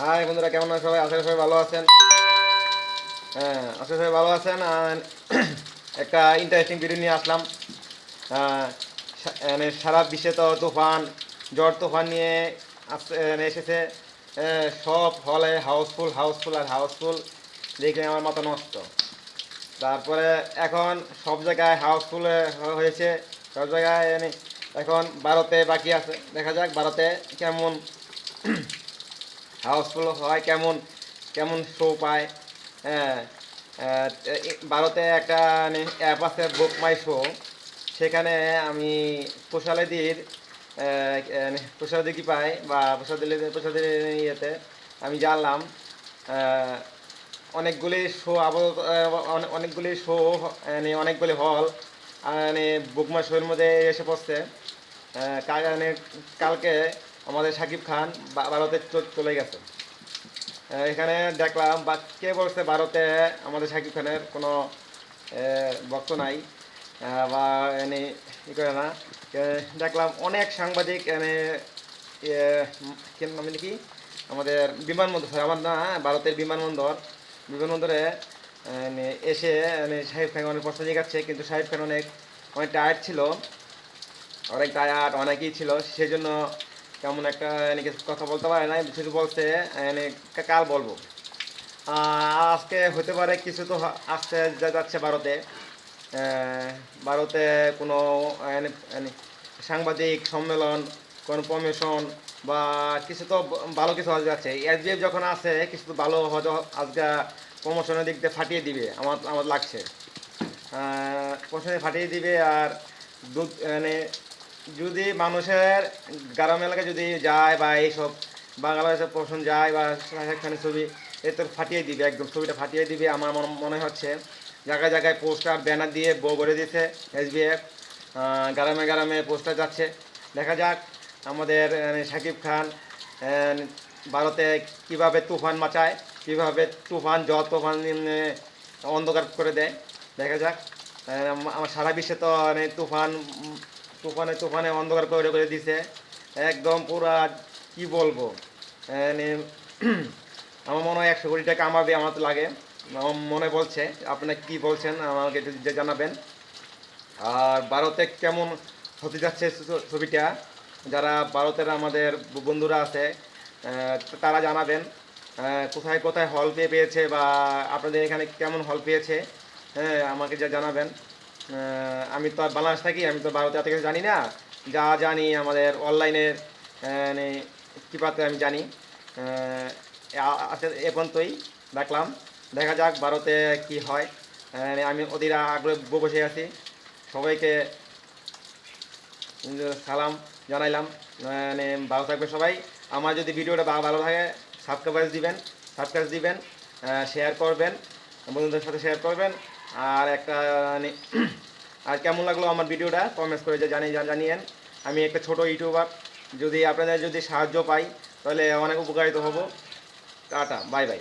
High বন্ধুরা, কেমন আছেন সবাই? আশা করি সবাই ভালো আছেন। হ্যাঁ, আশা করি সবাই ভালো আছেন। একটা ইন্টারেস্টিং ভিডিও নিয়ে আসলাম। মানে সারা বিশ্বে তো তুফান, ঝড় তুফান নিয়ে এসেছে। সব হলে হাউসফুল হাউসফুল আর হাউসফুল, দেখে আমার মাথা নষ্ট। তারপরে এখন সব জায়গায় হাউসফুল হয়েছে, সব জায়গায় এখন ভারতে বাকি আছে। দেখা যাক ভারতে কেমন হাউসফুল হয়, কেমন কেমন শো পায়। হ্যাঁ, ভারতে একটা অ্যাপ আছে, বুক মাই শো। সেখানে আমি প্রসাদির প্রসাদি কি পাই বা প্রসাদের ইয়েতে আমি জানলাম অনেকগুলি শো অনেকগুলি শো, অনেকগুলি হল বুক মাই শোয়ের মধ্যে এসে পড়ছে। কালকে আমাদের শাকিব খান ভারতে চলে গেছে। এখানে দেখলাম বা কে বলছে ভারতে আমাদের শাকিব খানের কোনো ভক্ত নাই বা এনে ই করে না। দেখলাম অনেক সাংবাদিক এনে নাম কি আমাদের বিমানবন্দর, আমার না, ভারতের বিমানবন্দরে এসে শাহিব খান অনেক প্রশ্ন জিজ্ঞাসছে, কিন্তু শাহিব খান অনেক অনেক টায়ার্ড ছিল, অনেক টায়ার্ড অনেকই ছিল, সেই জন্য কেমন একটা কথা বলতে পারে না। শুধু বলছে কাল বলবো। আজকে হতে পারে কিছু তো আসতে যাচ্ছে ভারতে। ভারতে কোনো সাংবাদিক সম্মেলন, কোনো প্রমোশন বা কিছু তো ভালো কিছু হয়ে যাচ্ছে। এসবিএফ যখন আছে কিছু তো ভালো হয়তো আজকে প্রমোশনের দিক দিয়ে ফাটিয়ে দিবে, আমার আমার লাগছে। প্রমোশনে ফাটিয়ে দিবে। আর দুধ যদি মানুষের গ্রাম এলাকায় যদি যায় বা এইসব বাংলাদেশের প্রমোশন যায় বা শাহরুখ খানের ছবি, এ তো ফাটিয়ে দিবে, একদম ছবিটা ফাটিয়ে দিবে আমার মনে হচ্ছে। জায়গায় জায়গায় পোস্টার ব্যানার দিয়ে বউ করে দিয়েছে এসবিএফ। গ্রামে গ্রামে পোস্টার যাচ্ছে। দেখা যাক আমাদের শাকিব খান ভারতে কিভাবে তুফান মাচায়, কিভাবে তুফান ঝড় তুফান অন্ধকার করে দেয়। দেখা যাক। আমার সারা বিশ্বে তো তুফান তুফানে তুফানে অন্ধকার করে করে দিছে একদম পুরা। কি বলবো, আমার মনে হয় 100 কোটি টাকা কামাবে, আমার তো লাগে, আমার মনে বলছে। আপনারা কি বলছেন আমাকে যে জানাবেন। আর ভারতে কেমন হতে যাচ্ছে ছবিটা, যারা ভারতের আমাদের বন্ধুরা আছে তারা জানাবেন কোথায় কোথায় হল পেয়েছে বা আপনাদের এখানে কেমন হল পেয়েছে। হ্যাঁ, আমাকে যা জানাবেন। আমি তো আর বাংলাদেশ থাকি, আমি তো ভারতে এত কিছু জানি না। যা জানি আমাদের অনলাইনের কৃপাতে আমি জানি। আচ্ছা, এ পর্যন্তই দেখলাম। দেখা যাক ভারতে কি হয়। আমি অধীর আগ্রহে বসে আছি। সবাইকে সালাম জানাইলাম। ভালো থাকবে সবাই। আমার যদি ভিডিওটা ভালো থাকে সাবস্ক্রাইব দিবেন, শেয়ার করবেন, বন্ধুদের সাথে শেয়ার করবেন। আর একটা আর কেমন লাগলো আমার ভিডিওটা কমেন্টস করে জানিয়েন। আমি একটা ছোট ইউটিউবার, যদি আপনাদের যদি সাহায্য পাই তাহলে অনেক উপকারিত হব। Tata, bye bye.